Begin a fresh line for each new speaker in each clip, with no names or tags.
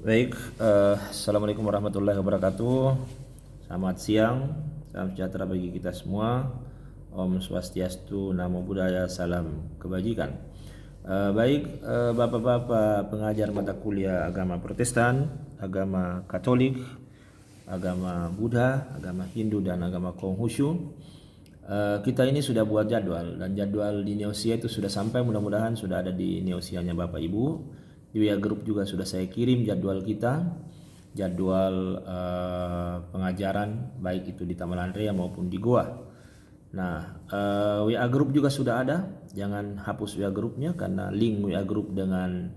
Baik, Assalamualaikum warahmatullahi wabarakatuh. Selamat siang, salam sejahtera bagi kita semua. Om Swastiastu, Namo Buddhaya, salam kebajikan. Bapak-bapak pengajar mata kuliah agama Protestan, agama Katolik, agama Buddha, agama Hindu, dan agama Konghucu. Kita ini sudah buat jadwal, dan jadwal di Neosia itu sudah sampai, mudah-mudahan sudah ada di Neosianya Bapak Ibu. Di WA Group juga sudah saya kirim jadwal kita, jadwal pengajaran baik itu di Taman Andrea maupun di Goa. Nah, WA Group juga sudah ada, jangan hapus WA Groupnya karena link WA Group dengan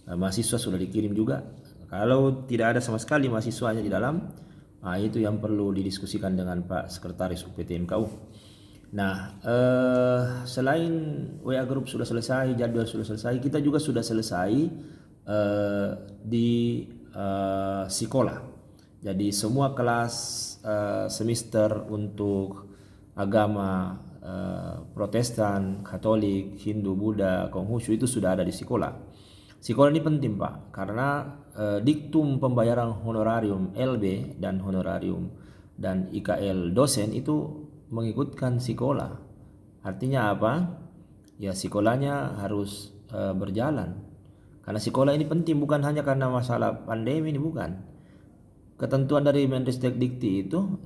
mahasiswa sudah dikirim juga. Kalau tidak ada sama sekali mahasiswanya di dalam, itu yang perlu didiskusikan dengan Pak Sekretaris UPT MKU. Nah, selain WA Group sudah selesai, jadwal sudah selesai, kita juga sudah selesai di sekolah. Jadi semua kelas semester untuk agama Protestan, Katolik, Hindu, Buddha, Konghucu itu sudah ada di sekolah. Sekolah ini penting Pak, karena diktum pembayaran honorarium LB dan honorarium dan IKL dosen itu mengikutkan sekolah. Artinya apa? Ya sekolahnya harus berjalan. Karena sekolah ini penting bukan hanya karena masalah pandemi ini, bukan. Ketentuan dari Menristek Dikti itu,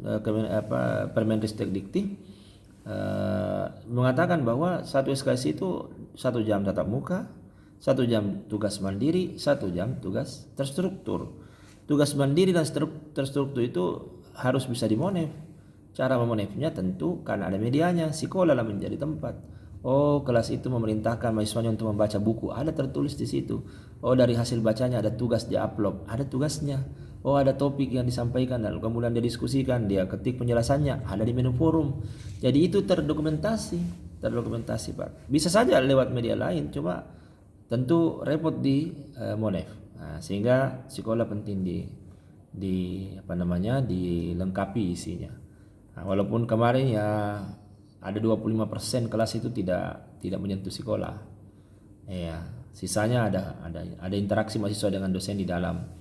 Permenristek Dikti mengatakan bahwa satu SKS itu 1 jam tatap muka, 1 jam tugas mandiri, 1 jam tugas terstruktur. Tugas mandiri dan terstruktur itu harus bisa dimonef. Cara memonefnya tentu karena ada medianya, sekolah lah menjadi tempat. Oh, kelas itu memerintahkan mahasiswanya untuk membaca buku, ada tertulis di situ. Oh, dari hasil bacanya ada tugas dia upload, ada tugasnya. Oh, ada topik yang disampaikan dan kemudian dia diskusikan, dia ketik penjelasannya, ada di menu forum. Jadi itu terdokumentasi Pak. Bisa saja lewat media lain, coba tentu repot di monef. Nah, sehingga sekolah penting dilengkapi isinya. Nah, walaupun kemarin ya ada 25% kelas itu tidak menyentuh sekolah. Ya, sisanya ada interaksi mahasiswa dengan dosen di dalam.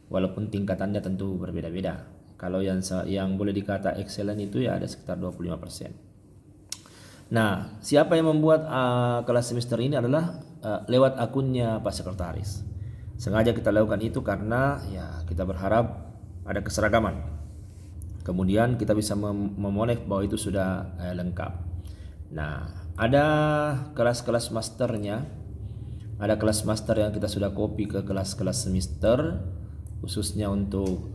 Walaupun tingkatannya tentu berbeda-beda. Kalau yang boleh dikata excellent itu ya ada sekitar 25%. Nah, siapa yang membuat kelas semester ini adalah lewat akunnya Pak Sekretaris. Sengaja kita lakukan itu karena ya kita berharap ada keseragaman. Kemudian kita bisa memonef bahwa itu sudah lengkap. Nah, ada kelas-kelas masternya. Ada kelas master yang kita sudah copy ke kelas-kelas semester, khususnya untuk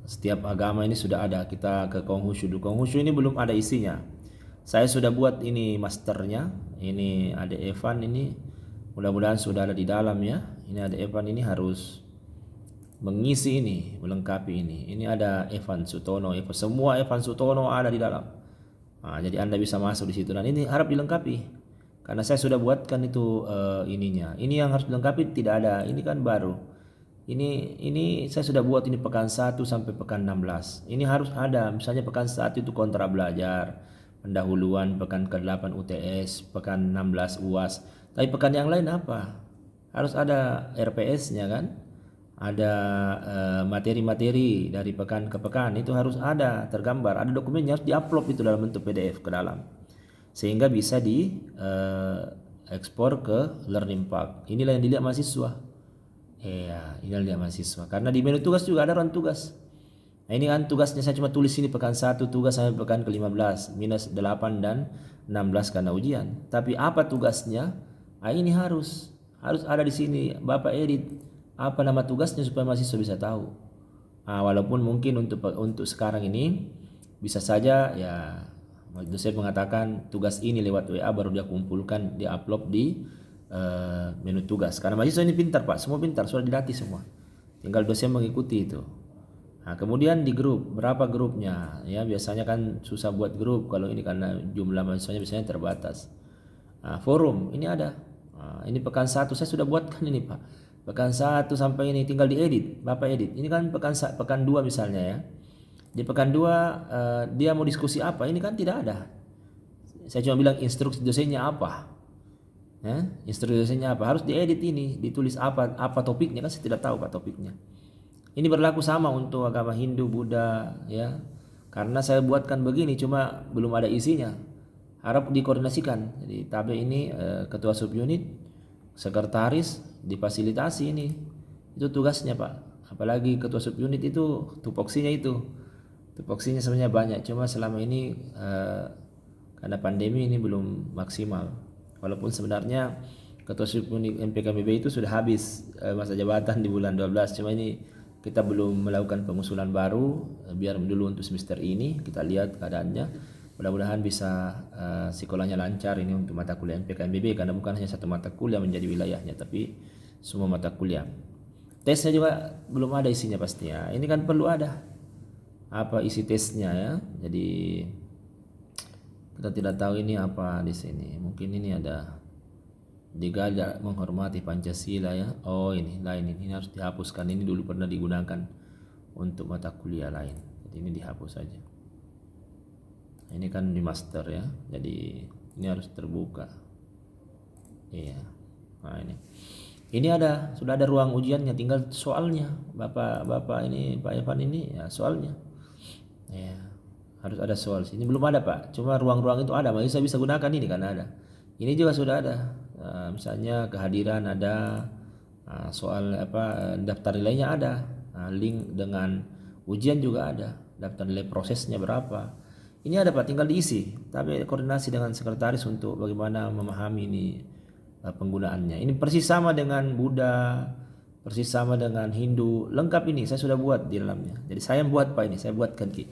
setiap agama ini sudah ada. Kita ke Konghucu dulu. Konghucu ini belum ada isinya. Saya sudah buat ini masternya. Ini ada Evan ini. Mudah-mudahan sudah ada di dalam ya. Ini ada Evan ini harus mengisi ini, melengkapi ini. Ini ada Evan Sutono, semua Evan Sutono ada di dalam. Nah, jadi Anda bisa masuk di situ dan ini harap dilengkapi. Karena saya sudah buatkan itu ininya. Ini yang harus dilengkapi tidak ada. Ini kan baru. Ini saya sudah buat ini pekan 1 sampai pekan 16. Ini harus ada. Misalnya pekan 1 itu kontra belajar, pendahuluan, pekan ke-8 UTS, pekan 16 UAS. Tapi pekan yang lain apa? Harus ada RPS-nya kan? Ada materi-materi dari pekan ke pekan itu harus ada tergambar, ada dokumennya, harus diupload itu dalam bentuk PDF ke dalam, sehingga bisa di ekspor ke Learning Pack. Inilah yang dilihat mahasiswa. Iya, inilah yang dilihat mahasiswa. Karena di menu tugas juga ada ruang tugas. Nah, ini kan tugasnya saya cuma tulis ini pekan 1 tugas sampai pekan ke-15 minus 8 dan 16 karena ujian. Tapi apa tugasnya? Nah, ini harus ada di sini. Bapak edit apa nama tugasnya supaya mahasiswa bisa tahu. Walaupun mungkin untuk sekarang ini bisa saja ya dosen mengatakan tugas ini lewat WA baru dia kumpulkan, dia upload di menu tugas. Karena mahasiswa ini pintar Pak, semua pintar, sudah dilatih semua. Tinggal dosen mengikuti itu. Nah, kemudian di grup, berapa grupnya? Ya biasanya kan susah buat grup kalau ini karena jumlah mahasiswanya biasanya terbatas. Forum ini ada. Ini pekan 1 saya sudah buatkan ini Pak. Pekan 1 sampai ini tinggal diedit, Bapak edit. Ini kan pekan 2 misalnya ya. Di pekan 2 dia mau diskusi apa? Ini kan tidak ada. Saya cuma bilang instruksi dosennya apa. Instruksinya apa? Harus diedit ini, ditulis apa topiknya, kan saya tidak tahu Pak topiknya. Ini berlaku sama untuk agama Hindu, Buddha ya. Karena saya buatkan begini cuma belum ada isinya. Harap dikoordinasikan. Jadi Tabe ini ketua subunit, sekretaris, difasilitasi ini. Itu tugasnya Pak. Apalagi ketua subunit itu tupoksinya itu. Tupoksinya sebenarnya banyak, cuma selama ini karena pandemi ini belum maksimal. Walaupun sebenarnya ketua subunit MPKBB itu sudah habis masa jabatan di bulan 12, cuma ini kita belum melakukan pengusulan baru, biar dulu untuk semester ini kita lihat keadaannya. Mudah-mudahan bisa sekolahnya lancar ini untuk mata kuliah MPKBB, karena bukan hanya satu mata kuliah menjadi wilayahnya, tapi semua mata kuliah. Tesnya juga belum ada isinya pastinya. Ini kan perlu ada apa isi tesnya ya. Jadi kita tidak tahu ini apa di sini. Mungkin ini ada digajar menghormati Pancasila ya. Oh ini lain, ini harus dihapuskan. Ini dulu pernah digunakan untuk mata kuliah lain. Jadi ini dihapus saja. Ini kan di master ya. Jadi ini harus terbuka. Iya. Nah ini. Ini sudah ada ruang ujiannya, tinggal soalnya. Bapak ini Pak Evan ini ya soalnya. Ya, harus ada soal. Ini belum ada Pak. Cuma ruang-ruang itu ada. Masih saya bisa gunakan ini karena ada. Ini juga sudah ada. Misalnya kehadiran ada, soal daftar nilainya ada, link dengan ujian juga ada, daftar nilai prosesnya berapa. Ini ada Pak, tinggal diisi. Tapi koordinasi dengan sekretaris untuk bagaimana memahami ini penggunaannya. Ini persis sama dengan Buddha, persis sama dengan Hindu, lengkap ini saya sudah buat di dalamnya. Jadi saya buat Pak ini, saya buatkan Ki.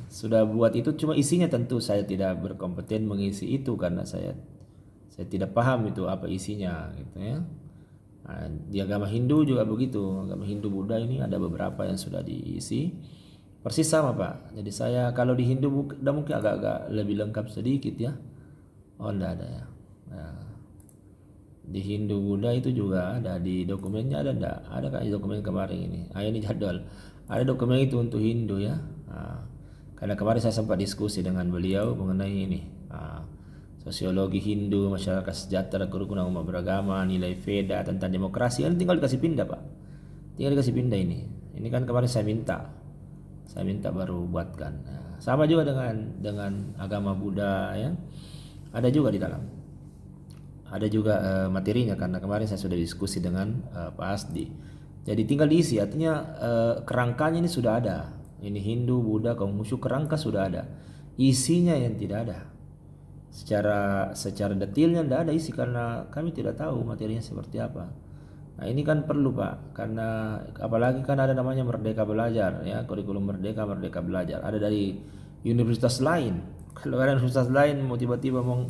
Sudah buat itu, cuma isinya tentu saya tidak berkompeten mengisi itu karena saya tidak paham itu apa isinya gitu ya. Di agama Hindu juga begitu, agama Hindu Buddha ini ada beberapa yang sudah diisi persis sama Pak. Jadi saya kalau di Hindu udah mungkin agak-agak lebih lengkap sedikit ya. Oh enggak ada ya. Di Hindu Buddha itu juga ada, di dokumennya ada enggak? Ada kan di dokumen kemarin ini. Ini jadwal. Ada dokumen itu untuk Hindu ya. Karena kemarin saya sempat diskusi dengan beliau mengenai ini. Sosiologi Hindu, masyarakat sejahtera, kerukunan umat beragama, nilai Veda tentang demokrasi. Ini tinggal dikasih pindah Pak. Tinggal dikasih pindah ini. Ini kan kemarin saya minta baru buatkan. Sama juga dengan agama Buddha ya. Ada juga di dalam. Ada juga materinya karena kemarin saya sudah diskusi dengan Pak Asdi. Jadi tinggal diisi, artinya kerangkanya ini sudah ada. Ini Hindu, Buddha, Konghucu, kerangka sudah ada. Isinya yang tidak ada. Secara detailnya tidak ada isi karena kami tidak tahu materinya seperti apa. Nah ini kan perlu Pak, karena apalagi kan ada namanya Merdeka Belajar ya, kurikulum Merdeka Belajar. Ada dari universitas lain. Kalau ada universitas lain mau tiba-tiba mau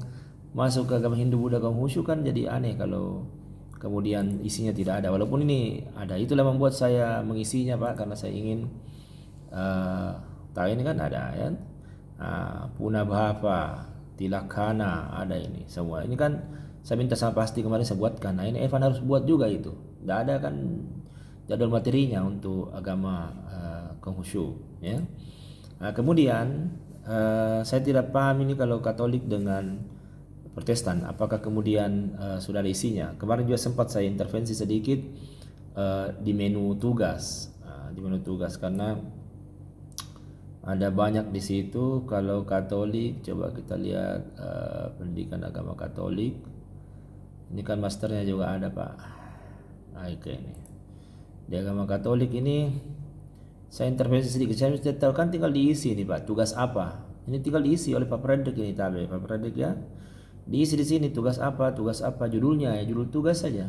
masuk ke agama Hindu, Buddha, Konghucu kan jadi aneh kalau kemudian isinya tidak ada. Walaupun ini ada, itulah membuat saya mengisinya Pak, karena saya ingin tahu ini kan ada ya. Punabhava, Tilakkhana ada ini semua. Ini kan saya minta sama pasti kemarin saya buatkan. Nah ini Evan harus buat juga itu. Tidak ada kan jadwal materinya untuk agama Konghucu ya. Kemudian saya tidak paham ini kalau Katolik dengan Protestan, apakah kemudian sudah ada isinya. Kemarin juga sempat saya intervensi sedikit di menu tugas, karena ada banyak di situ. Kalau Katolik, coba kita lihat pendidikan agama Katolik. Ini kan masternya juga ada Pak. Oke ini di agama Katolik ini saya intervensi sedikit. Saya sudah tahu kan tinggal diisi ini Pak. Tugas apa? Ini tinggal diisi oleh Pak Predek ini Tabe. Pak Predek ya. Diisi di sini tugas apa, judulnya ya, judul tugas saja,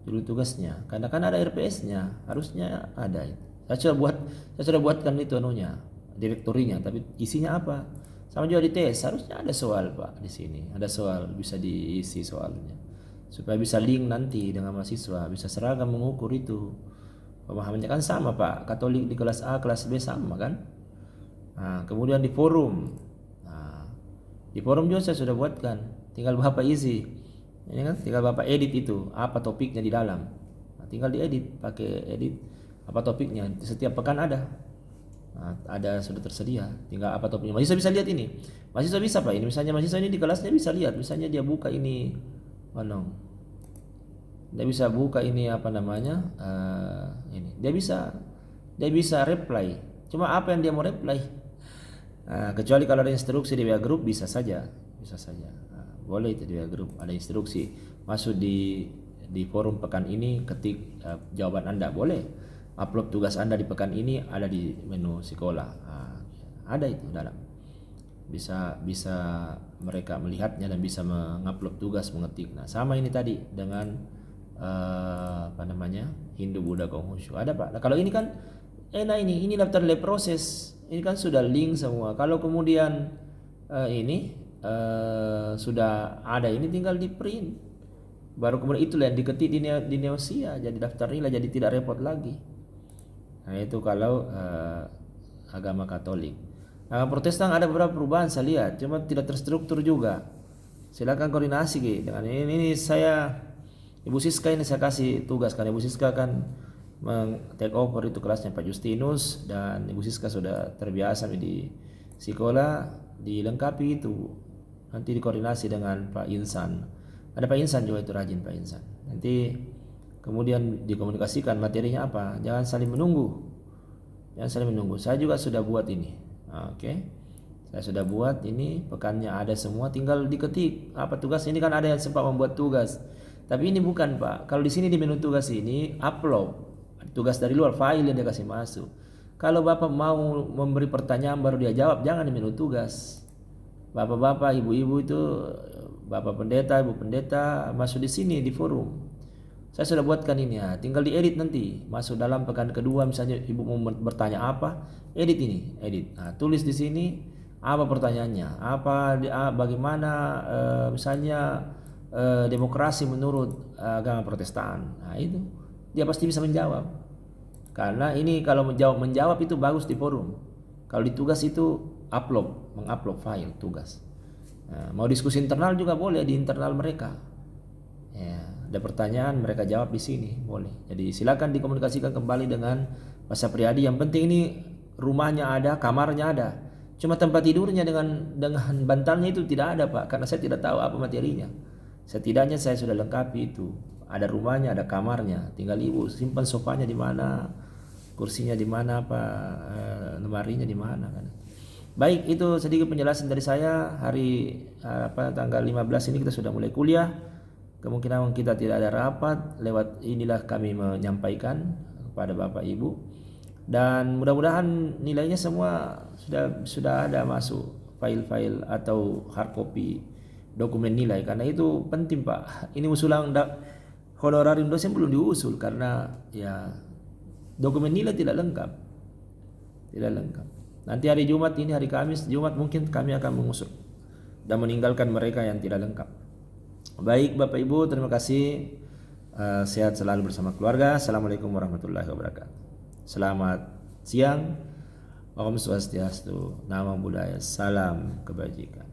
judul tugasnya. Karena kan ada RPS-nya, harusnya ada. Saya sudah buatkan itu direktorinya, tapi isinya apa? Sama juga di tes, harusnya ada soal Pak di sini, ada soal bisa diisi soalnya, supaya bisa link nanti dengan mahasiswa, bisa seragam mengukur itu. Pemahamannya kan sama Pak, Katolik di kelas A, kelas B sama kan? Kemudian di forum. Di forum juga saya sudah buatkan, tinggal Bapak isi. Ini kan tinggal Bapak edit itu, apa topiknya di dalam. Tinggal diedit, pakai edit apa topiknya. Setiap pekan ada. Nah, ada sudah tersedia, tinggal apa topiknya. Mahasiswa bisa lihat ini. Mahasiswa bisa Pak, ini misalnya mahasiswa ini di kelasnya bisa lihat, misalnya dia buka ini, dia bisa buka ini apa namanya, ini dia bisa reply. Cuma apa yang dia mau reply? Kecuali kalau ada instruksi di WA Group bisa saja. Boleh itu di WA Group ada instruksi, masuk di forum pekan ini, ketik jawaban Anda, boleh. Upload tugas Anda di pekan ini, ada di menu sekolah. Ada itu dalam. Bisa mereka melihatnya dan bisa mengupload tugas, mengetik. Nah, sama ini tadi dengan apa namanya, Hindu Buddha Konghucu. Ada Pak. Nah, kalau ini kan enak, ini daftar nilai proses. Ini kan sudah link semua. Kalau kemudian ini sudah ada, ini tinggal di print. Baru kemudian itulah yang diketik di Neosia, jadi daftar nilai, jadi tidak repot lagi. Nah, itu kalau agama Katolik. Agama Protestan ada beberapa perubahan saya lihat, cuma tidak terstruktur juga. Silakan koordinasi dengan ini saya, Ibu Siska ini saya kasih tugas, karena Ibu Siska kan take over itu kelasnya Pak Justinus, dan Ibu Siska sudah terbiasa di sekolah, dilengkapi itu. Nanti dikoordinasi dengan Pak Insan. Ada Pak Insan juga itu rajin Pak Insan. Nanti kemudian dikomunikasikan materinya apa. Jangan saling menunggu. Saya juga sudah buat ini. Oke. Saya sudah buat ini, pekannya ada semua, tinggal diketik apa tugas. Ini kan ada yang sempat membuat tugas. Tapi ini bukan Pak. Kalau di sini di menu tugas ini upload tugas dari luar, file yang dia kasih masuk. Kalau Bapak mau memberi pertanyaan baru dia jawab, jangan di menu tugas. Bapak-bapak, ibu-ibu itu, Bapak pendeta, Ibu pendeta masuk di sini di forum. Saya sudah buatkan ini ya, tinggal diedit nanti. Masuk dalam pekan kedua, misalnya Ibu mau bertanya apa, edit ini, edit. Nah, tulis di sini apa pertanyaannya, bagaimana misalnya demokrasi menurut agama Protestan. Nah, itu dia pasti bisa menjawab. Karena ini kalau menjawab itu bagus di forum. Kalau di tugas itu mengupload file tugas. Nah, mau diskusi internal juga boleh di internal mereka. Ya, ada pertanyaan mereka jawab di sini boleh. Jadi silakan dikomunikasikan kembali dengan Pak Sapriyadi. Yang penting ini rumahnya ada, kamarnya ada. Cuma tempat tidurnya dengan bantalnya itu tidak ada Pak, karena saya tidak tahu apa materinya. Setidaknya saya sudah lengkapi itu. Ada rumahnya, ada kamarnya. Tinggal Ibu simpan sofanya di mana, kursinya di mana, lemarinya di mana kan. Baik, itu sedikit penjelasan dari saya. Hari tanggal 15 ini kita sudah mulai kuliah. Kemungkinan kita tidak ada rapat, lewat inilah kami menyampaikan kepada Bapak Ibu. Dan mudah-mudahan nilainya semua sudah ada masuk file-file atau hard copy dokumen nilai, karena itu penting Pak. Ini usulan honorarium dosen belum diusul karena ya dokumen nilai tidak lengkap. Nanti hari Jumat, ini hari Kamis, Jumat mungkin kami akan mengusut dan meninggalkan mereka yang tidak lengkap. Baik Bapak Ibu, terima kasih. Sehat selalu bersama keluarga. Assalamualaikum warahmatullahi wabarakatuh. Selamat siang. Om Swastiastu, Namo Buddhaya, salam kebajikan.